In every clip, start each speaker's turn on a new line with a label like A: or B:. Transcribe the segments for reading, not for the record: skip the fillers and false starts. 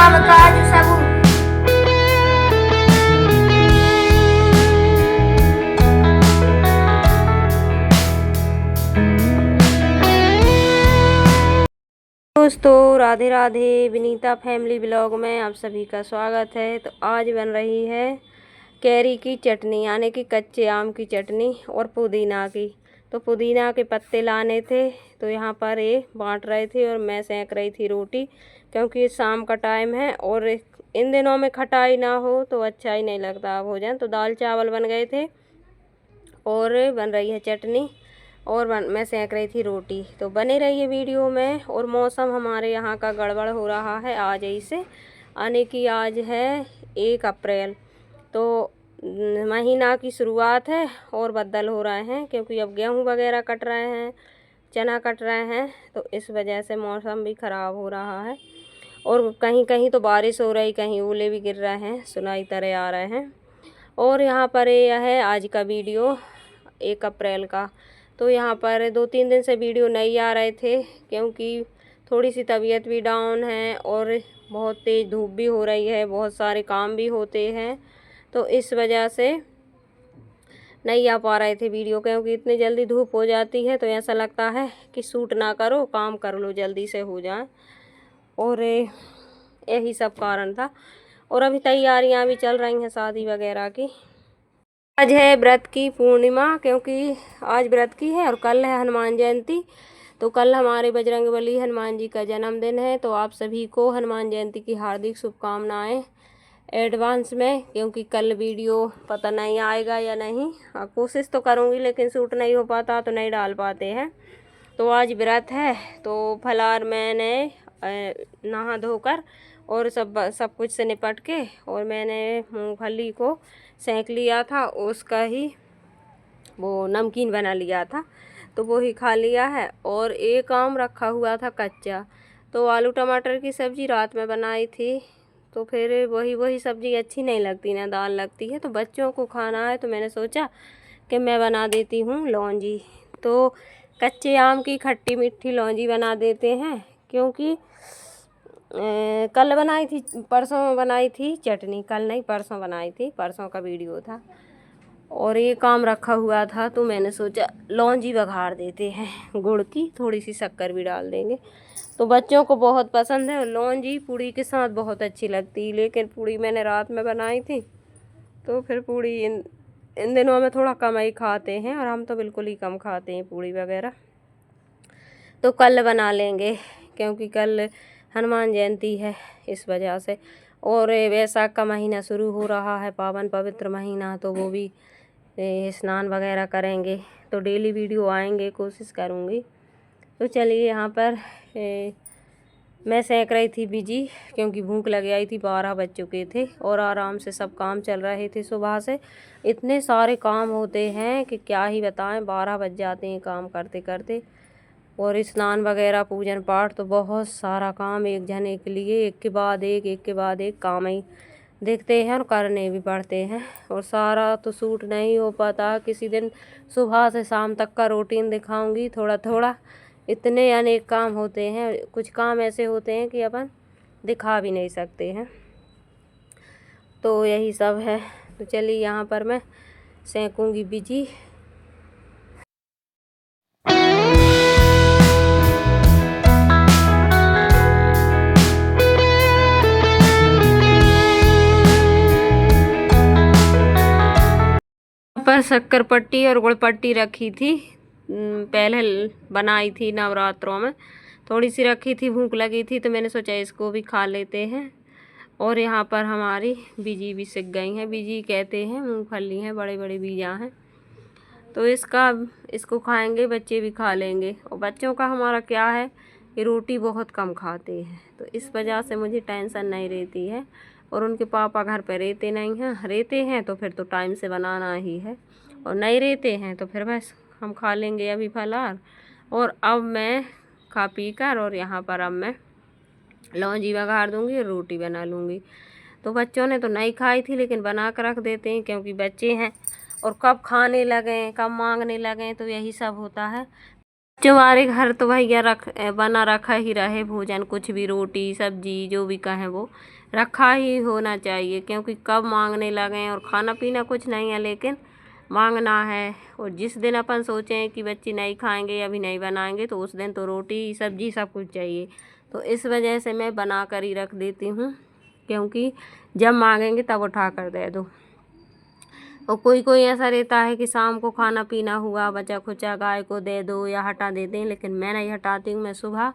A: काजू साबुन। दोस्तों राधे राधे, विनीता फैमिली ब्लॉग में आप सभी का स्वागत है। तो आज बन रही है कैरी की चटनी, यानी कि कच्चे आम की चटनी और पुदीना की। तो पुदीना के पत्ते लाने थे, तो यहाँ पर ये बांट रहे थे और मैं सेंक रही थी रोटी, क्योंकि ये शाम का टाइम है और इन दिनों में खटाई ना हो तो अच्छा ही नहीं लगता भोजन। तो दाल चावल बन गए थे और बन रही है चटनी और मैं सेंक रही थी रोटी। तो बने रहिए वीडियो में। और मौसम हमारे यहाँ का गड़बड़ हो रहा है आज ही से, आने की आज है 1 अप्रैल, तो महीना की शुरुआत है और बदल हो रहे हैं, क्योंकि अब गेहूँ वगैरह कट रहे हैं, चना कट रहे हैं, तो इस वजह से मौसम भी ख़राब हो रहा है। और कहीं कहीं तो बारिश हो रही, कहीं ओले भी गिर रहे हैं, सुनाई तरह आ रहे हैं। और यहाँ पर यह है आज का वीडियो 1 अप्रैल का। तो यहाँ पर 2-3 दिन से वीडियो नहीं आ रहे थे, क्योंकि थोड़ी सी तबीयत भी डाउन है और बहुत तेज़ धूप भी हो रही है, बहुत सारे काम भी होते हैं, तो इस वजह से नहीं आ पा रहे थे वीडियो। क्योंकि इतनी जल्दी धूप हो जाती है तो ऐसा लगता है कि शूट ना करो, काम कर लो, जल्दी से हो जाए, और यही सब कारण था। और अभी तैयारियां भी चल रही हैं शादी वगैरह की। आज है व्रत की पूर्णिमा, क्योंकि आज व्रत की है और कल है हनुमान जयंती। तो कल हमारे बजरंगबली हनुमान जी का जन्मदिन है, तो आप सभी को हनुमान जयंती की हार्दिक शुभकामनाएं एडवांस में। क्योंकि कल वीडियो पता नहीं आएगा या नहीं, कोशिश तो करूँगी, लेकिन शूट नहीं हो पाता तो नहीं डाल पाते हैं। तो आज व्रत है, तो फलाहार मैंने नहा धोकर और सब कुछ से निपट के, और मैंने मूंगफली को सेंक लिया था, उसका ही वो नमकीन बना लिया था, तो वो ही खा लिया है। और एक आम रखा हुआ था कच्चा, तो आलू टमाटर की सब्ज़ी रात में बनाई थी, तो फिर वही सब्ज़ी अच्छी नहीं लगती ना, दाल लगती है। तो बच्चों को खाना है, तो मैंने सोचा कि मैं बना देती हूँ लौंजी। तो कच्चे आम की खट्टी मीठी लौंजी बना देते हैं, क्योंकि कल बनाई थी, परसों बनाई थी चटनी, कल नहीं परसों बनाई थी, परसों का वीडियो था। और ये काम रखा हुआ था, तो मैंने सोचा लौंजी बघार देते हैं गुड़ की, थोड़ी सी शक्कर भी डाल देंगे। तो बच्चों को बहुत पसंद है लौंजी, पूड़ी के साथ बहुत अच्छी लगती। लेकिन पूड़ी मैंने रात में बनाई थी, तो फिर पूड़ी इन दिनों में थोड़ा कम ही खाते हैं, और हम तो बिल्कुल ही कम खाते हैं पूड़ी वगैरह। तो कल बना लेंगे, क्योंकि कल हनुमान जयंती है, इस वजह से। और वैशाख का महीना शुरू हो रहा है, पावन पवित्र महीना, तो वो भी स्नान वगैरह करेंगे, तो डेली वीडियो आएंगे, कोशिश करूँगी। तो चलिए, यहाँ पर मैं सेंक रही थी बिजी, क्योंकि भूख लग आई थी, 12 बज चुके थे और आराम से सब काम चल रहे थे। सुबह से इतने सारे काम होते हैं कि क्या ही बताएं, 12 बज जाते हैं काम करते करते। और स्नान वगैरह, पूजन पाठ, तो बहुत सारा काम एक जने के लिए एक के बाद एक काम ही देखते हैं और करने भी पड़ते हैं। और सारा तो सूट नहीं हो पाता, किसी दिन सुबह से शाम तक का रूटीन दिखाऊंगी थोड़ा थोड़ा। इतने अनेक काम होते हैं, कुछ काम ऐसे होते हैं कि अपन दिखा भी नहीं सकते हैं, तो यही सब है। तो चलिए, यहाँ पर मैं सेंकूंगी बिजी। पर शक्कर पट्टी और गुड़ पट्टी रखी थी, पहले बनाई थी नवरात्रों में, थोड़ी सी रखी थी, भूख लगी थी, तो मैंने सोचा इसको भी खा लेते हैं। और यहाँ पर हमारी बीजी भी सिक गई हैं, बीजी कहते हैं, मूंगफली हैं, बड़े बड़े बीजा हैं, तो इसको खाएंगे, बच्चे भी खा लेंगे। और बच्चों का हमारा क्या है कि रोटी बहुत कम खाते हैं, तो इस वजह से मुझे टेंशन नहीं रहती है। और उनके पापा घर पे रहते नहीं हैं, रहते हैं तो फिर तो टाइम से बनाना ही है, और नहीं रहते हैं तो फिर बस हम खा लेंगे अभी फलाहार। और अब मैं खा पी कर, और यहाँ पर अब मैं लौंजी बघार दूँगी और रोटी बना लूँगी। तो बच्चों ने तो नहीं खाई थी, लेकिन बना कर रख देते हैं, क्योंकि बच्चे हैं और कब खाने लगें, कब मांगने लगें, तो यही सब होता है। हमारे घर तो भैया बना रखा ही रहे भोजन, कुछ भी रोटी सब्जी जो भी कहें वो रखा ही होना चाहिए, क्योंकि कब मांगने लगें। और खाना पीना कुछ नहीं है लेकिन मांगना है। और जिस दिन अपन सोचें कि बच्चे नहीं खाएंगे अभी नहीं बनाएंगे तो उस दिन तो रोटी सब्जी सब कुछ चाहिए। तो इस वजह से मैं बना कर ही रख देती हूँ, क्योंकि जब मांगेंगे तब उठा कर दे दो। और कोई कोई ऐसा रहता है कि शाम को खाना पीना हुआ बचा खुचा गाय को दे दो या हटा देते हैं, लेकिन मैं नहीं हटाती हूँ। मैं सुबह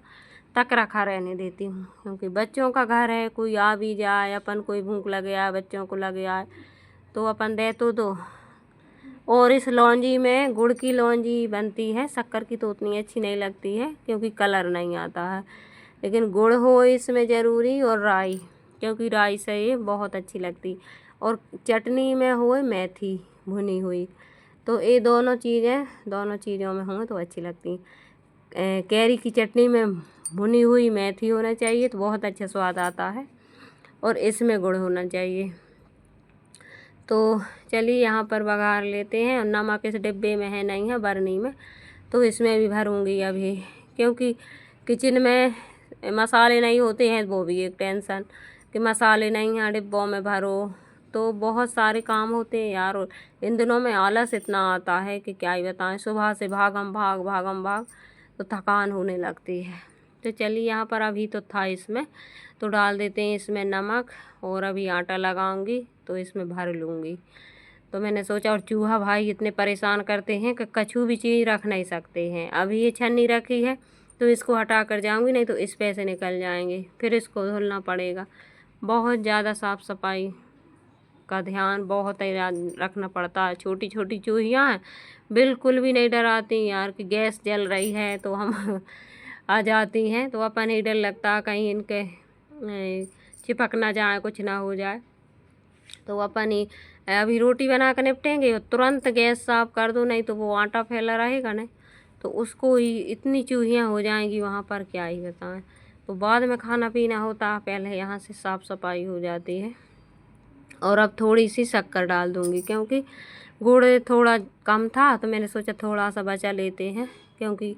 A: तक रखा रहने देती हूँ, क्योंकि बच्चों का घर है, कोई आ भी जाए, अपन कोई भूख लगे आए बच्चों को लगे आए तो अपन दे तो दो। और इस लौंजी में गुड़ की लौंजी बनती है, शक्कर की तो उतनी अच्छी नहीं लगती है क्योंकि कलर नहीं आता है, लेकिन गुड़ हो इसमें ज़रूरी और राई, क्योंकि राई से ये बहुत अच्छी लगती। और चटनी में हो मेथी भुनी हुई, तो ये दोनों चीज़ों में हो तो अच्छी लगती। कैरी की चटनी में भुनी हुई मेथी होना चाहिए तो बहुत अच्छा स्वाद आता है, और इसमें गुड़ होना चाहिए। तो चलिए यहाँ पर बघार लेते हैं। और नमक इस डिब्बे में है नहीं है बरनी में, तो इसमें भी भरूंगी अभी, क्योंकि किचन में मसाले नहीं होते हैं वो भी एक टेंशन कि मसाले नहीं हैं डिब्बों में भरो, तो बहुत सारे काम होते हैं यार। और इन दिनों में आलस इतना आता है कि क्या ही बताएं, सुबह से भागम भाग तो थकान होने लगती है। तो चलिए यहाँ पर अभी तो था इसमें, तो डाल देते हैं इसमें नमक, और अभी आटा लगाऊंगी तो इसमें भर लूँगी। तो मैंने सोचा, और चूहा भाई इतने परेशान करते हैं कि कछु भी चीज़ रख नहीं सकते हैं। अभी ये छन्नी रखी है तो इसको हटा कर जाऊँगी, नहीं तो इस पे से निकल जाएंगे, फिर इसको धुलना पड़ेगा। बहुत ज़्यादा साफ़ सफाई का ध्यान बहुत ही रखना पड़ता है। छोटी छोटी चूहियाँ हैं, बिल्कुल भी नहीं डराती यार कि गैस जल रही है तो हम आ जाती हैं, तो अपन ही डर लगता है कहीं इनके चिपक ना जाए, कुछ ना हो जाए। तो अपन ही अभी रोटी बना कर निपटेंगे और तुरंत गैस साफ़ कर दो, नहीं तो वो आटा फैला रहेगा नहीं, तो उसको ही इतनी चूहियाँ हो जाएंगी वहाँ पर, क्या ही बताएं। तो बाद में खाना पीना होता है, पहले यहाँ से साफ़ सफाई हो जाती है। और अब थोड़ी सी शक्कर डाल दूँगी, क्योंकि गुड़ थोड़ा कम था तो मैंने सोचा थोड़ा सा बचा लेते हैं, क्योंकि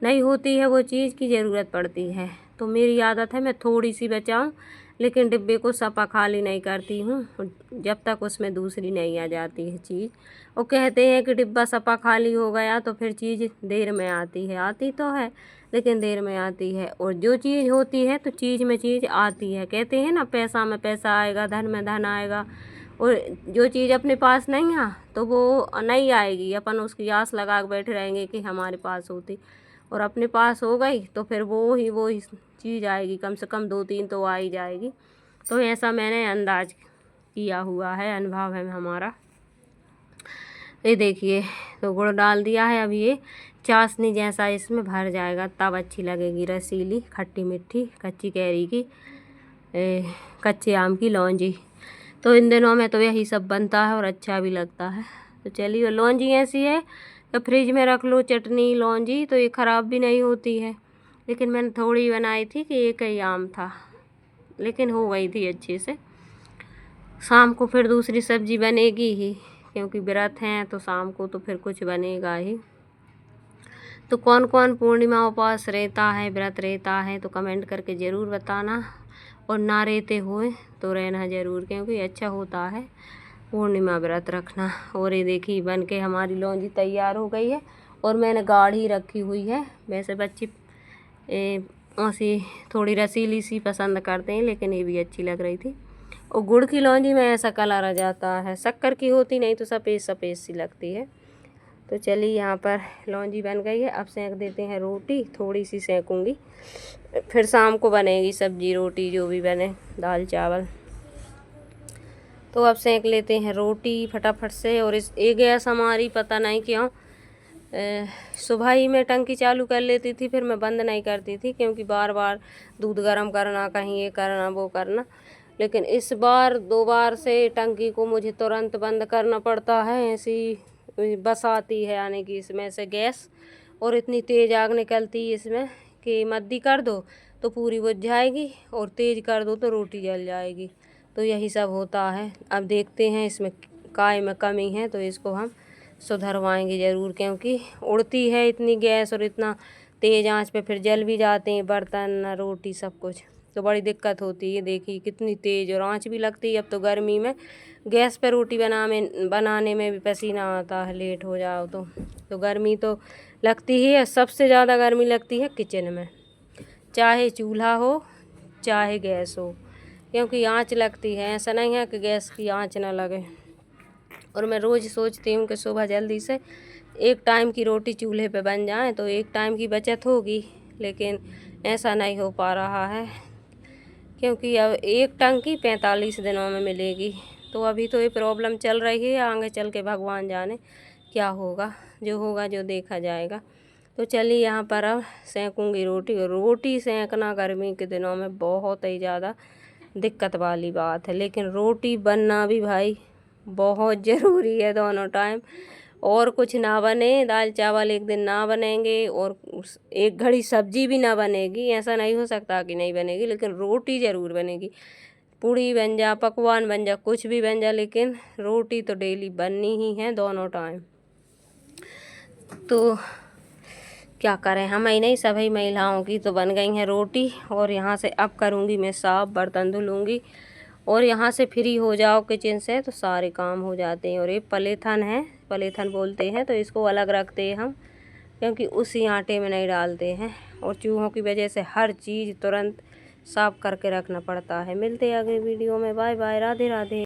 A: नहीं होती है वो चीज़ की ज़रूरत पड़ती है। तो मेरी आदत है मैं थोड़ी सी बचाऊं, लेकिन डिब्बे को सपा खाली नहीं करती हूँ जब तक उसमें दूसरी नहीं आ जाती है चीज़। और कहते हैं कि डिब्बा सपा खाली हो गया तो फिर चीज़ देर में आती है, आती तो है लेकिन देर में आती है। और जो चीज़ होती है तो चीज़ में चीज़ आती है, कहते हैं ना पैसा में पैसा आएगा, धन में धन आएगा। और जो चीज़ अपने पास नहीं है तो वो नहीं आएगी, अपन उसकी आस लगा के बैठे रहेंगे कि हमारे पास होती, और अपने पास हो गई तो फिर वो ही चीज़ आएगी, कम से कम 2-3 तो आ ही जाएगी। तो ऐसा मैंने अंदाज किया हुआ है, अनुभव है हमारा। ये देखिए, तो गुड़ डाल दिया है, अभी ये चाशनी जैसा इसमें भर जाएगा, तब अच्छी लगेगी रसीली खट्टी मीठी कच्ची कैरी की कच्चे आम की लौंजी। तो इन दिनों में तो यही सब बनता है और अच्छा भी लगता है। तो चलिए, लौंजी ऐसी है तो फ्रिज में रख लो चटनी लौंजी तो ये ख़राब भी नहीं होती है। लेकिन मैंने थोड़ी बनाई थी कि एक ही आम था, लेकिन हो गई थी अच्छे से। शाम को फिर दूसरी सब्जी बनेगी ही, क्योंकि व्रत हैं तो शाम को तो फिर कुछ बनेगा ही। तो कौन कौन पूर्णिमा उपवास रहता है, व्रत रहता है, तो कमेंट करके ज़रूर बताना। और ना रहते हुए तो रहना ज़रूर, क्योंकि अच्छा होता है पूर्णिमा व्रत रखना। और ये देखिए बन के हमारी लौंजी तैयार हो गई है, और मैंने गाढ़ी रखी हुई है। वैसे बच्चे ऐसी थोड़ी रसीली सी पसंद करते हैं, लेकिन ये भी अच्छी लग रही थी। और गुड़ की लौंजी में ऐसा कलर आ जाता है, शक्कर की होती नहीं तो सफ़ेद सफ़ेद सी लगती है। तो चलिए, यहाँ पर लौंजी बन गई है, अब सेंक देते हैं रोटी, थोड़ी सी सेंकूँगी, फिर शाम को बनेगी सब्जी रोटी जो भी बने, दाल चावल। तो अब सेंक लेते हैं रोटी फटाफट से। और इस ये गैस हमारी पता नहीं क्यों सुबह ही मैं टंकी चालू कर लेती थी, फिर मैं बंद नहीं करती थी, क्योंकि बार बार दूध गर्म करना, कहीं ये करना वो करना। लेकिन इस बार 2 बार से टंकी को मुझे तुरंत बंद करना पड़ता है, ऐसी बस आती है यानी कि इसमें से गैस, और इतनी तेज़ आग निकलती है इसमें कि मद्दी कर दो तो पूरी बुझ जाएगी, और तेज़ कर दो तो रोटी जल जाएगी। तो यही सब होता है। अब देखते हैं इसमें काय में कमी है तो इसको हम सुधरवाएंगे ज़रूर, क्योंकि उड़ती है इतनी गैस और इतना तेज़ आंच पे, फिर जल भी जाते हैं बर्तन रोटी सब कुछ, तो बड़ी दिक्कत होती है। देखिए कितनी तेज़ और आंच भी लगती है। अब तो गर्मी में गैस पे रोटी बनाने में भी पसीना आता है, लेट हो जाओ तो गर्मी तो लगती ही है। सबसे ज़्यादा गर्मी लगती है किचन में, चाहे चूल्हा हो चाहे गैस हो, क्योंकि आंच लगती है। ऐसा नहीं है कि गैस की आंच ना लगे। और मैं रोज़ सोचती हूँ कि सुबह जल्दी से एक टाइम की रोटी चूल्हे पे बन जाए तो एक टाइम की बचत होगी, लेकिन ऐसा नहीं हो पा रहा है, क्योंकि अब एक टंकी 45 दिनों में मिलेगी। तो अभी तो ये प्रॉब्लम चल रही है, आगे चल के भगवान जाने क्या होगा, जो देखा जाएगा। तो चलिए यहाँ पर अब सेंकूँगी रोटी, और रोटी सेंकना गर्मी के दिनों में बहुत ही ज़्यादा दिक्कत वाली बात है, लेकिन रोटी बनना भी भाई बहुत ज़रूरी है दोनों टाइम। और कुछ ना बने, दाल चावल एक दिन ना बनेंगे और एक घड़ी सब्जी भी ना बनेगी, ऐसा नहीं हो सकता कि नहीं बनेगी, लेकिन रोटी ज़रूर बनेगी। पूड़ी बन जा, पकवान बन जा, कुछ भी बन जा, लेकिन रोटी तो डेली बननी ही है दोनों टाइम। तो क्या करें, हम ही नहीं सभी महिलाओं की तो बन गई हैं रोटी। और यहाँ से अब करूँगी मैं साफ, बर्तन धुलूँगी, और यहाँ से फ्री हो जाओ किचन से तो सारे काम हो जाते हैं। और ये पलेथन है, पलेथन बोलते हैं, तो इसको अलग रखते हैं हम, क्योंकि उसी आटे में नहीं डालते हैं। और चूहों की वजह से हर चीज़ तुरंत साफ करके रखना पड़ता है। मिलते हैं अगले वीडियो में। Bye bye, Radhe Radhe.